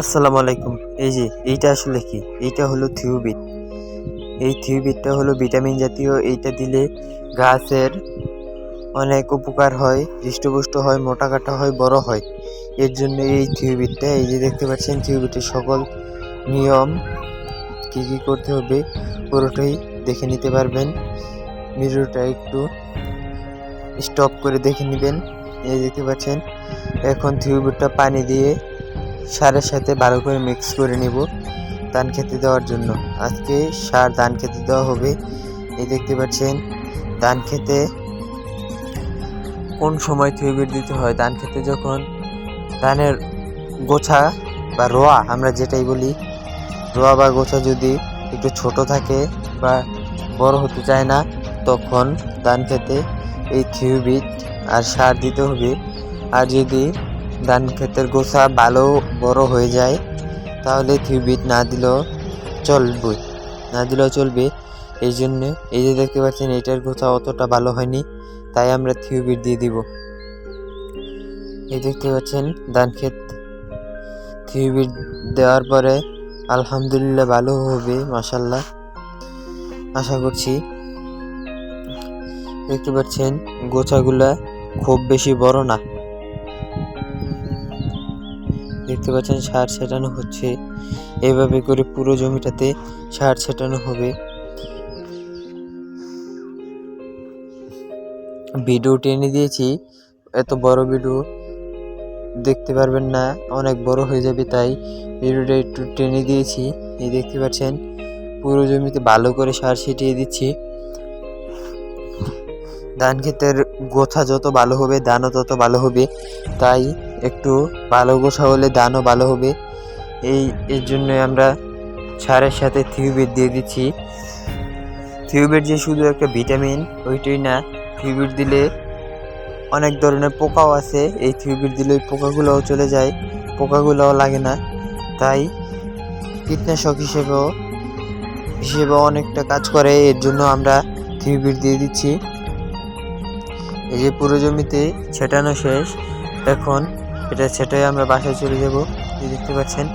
আসসালামু আলাইকুম। এই যে এইটা আসলে কি? এইটা হলো থিওবিট। এই থিওবিটটা হলো ভিটামিন জাতীয়। এইটা দিলে গাছের অনেক উপকার হয়, হৃষ্টপুষ্ট হয়, মোটাকাটা হয়, বড় হয়। এর জন্য এই থিওবিটটা, এই যে দেখতে পাচ্ছেন থিওবিটের সকল নিয়ম কি কি করতে হবে পুরোটাই দেখে নিতে পারবেন। ভিডিওটা একটু স্টপ করে দেখে নেবেন। এই দেখতে পাচ্ছেন এখন থিওবিটটা পানি দিয়ে সারের সাথে ভালো করে মিক্স করে নিব ধান খেতে দেওয়ার জন্য। আজকে সার ধান খেতে দেওয়া হবে। এই দেখতে পাচ্ছেন ধান খেতে কোন সময় থিওবিট দিতে হয়। ধান খেতে যখন ধানের গোছা বা রোয়া, আমরা যেটাই বলি, রোয়া বা গোছা যদি একটু ছোট থাকে বা বড় হতে চায় না, তখন ধান খেতে এই থিওবিট আর সার দিতে হবে। আর যদি ধান ক্ষেতের গোছা ভালো বড় হয়ে যায় তাহলে থিওবিট না দিলেও চলবে। এই জন্য এই যে দেখতে পাচ্ছেন এটার গোছা অতটা ভালো হয়নি, তাই আমরা থিওবিট দিয়ে দিব। এই দেখতে পাচ্ছেন ধান ক্ষেত থিওবিট দেওয়ার পরে আলহামদুলিল্লাহ ভালো হবে, মাশাআল্লাহ আশা করছি। দেখতে পাচ্ছেন গোছাগুলা খুব বেশি বড় না। দেখতে পাচ্ছেন সার ছেটানো হচ্ছে। এইভাবে করে পুরো জমিটাতে সার ছেটানো হবে। ভিডিও টেনে দিয়েছি, এত বড় ভিডিও দেখতে পারবেন না, অনেক বড় হয়ে যাবে, তাই ভিডিওটা একটু টেনে দিয়েছি। এই দেখতে পাচ্ছেন পুরো জমিতে ভালো করে সার ছিটিয়ে দিচ্ছি। ধান ক্ষেতের গোছা যত ভালো হবে ধানও তত ভালো হবে, তাই একটু ভালো গোছা হলে ধানও ভালো হবে। এর জন্য আমরা সারের সাথে থিওবিট দিয়ে দিচ্ছি। থিওবিট যে শুধু একটা ভিটামিন ওইটাই না, থিওবিট দিলে অনেক ধরনের পোকাও আছে। এই থিওবিট দিলে ওই পোকাগুলোও চলে যায়, পোকাগুলোও লাগে না। তাই কীটনাশক হিসেবেও অনেকটা কাজ করে। এর জন্য আমরা থিওবিট দিয়ে দিচ্ছি। এই যে পুরো জমিতে ছেটানো শেষ, এখন এটা ছেটাই আমরা বাসায় চলে যাব। দেখতে পাচ্ছেন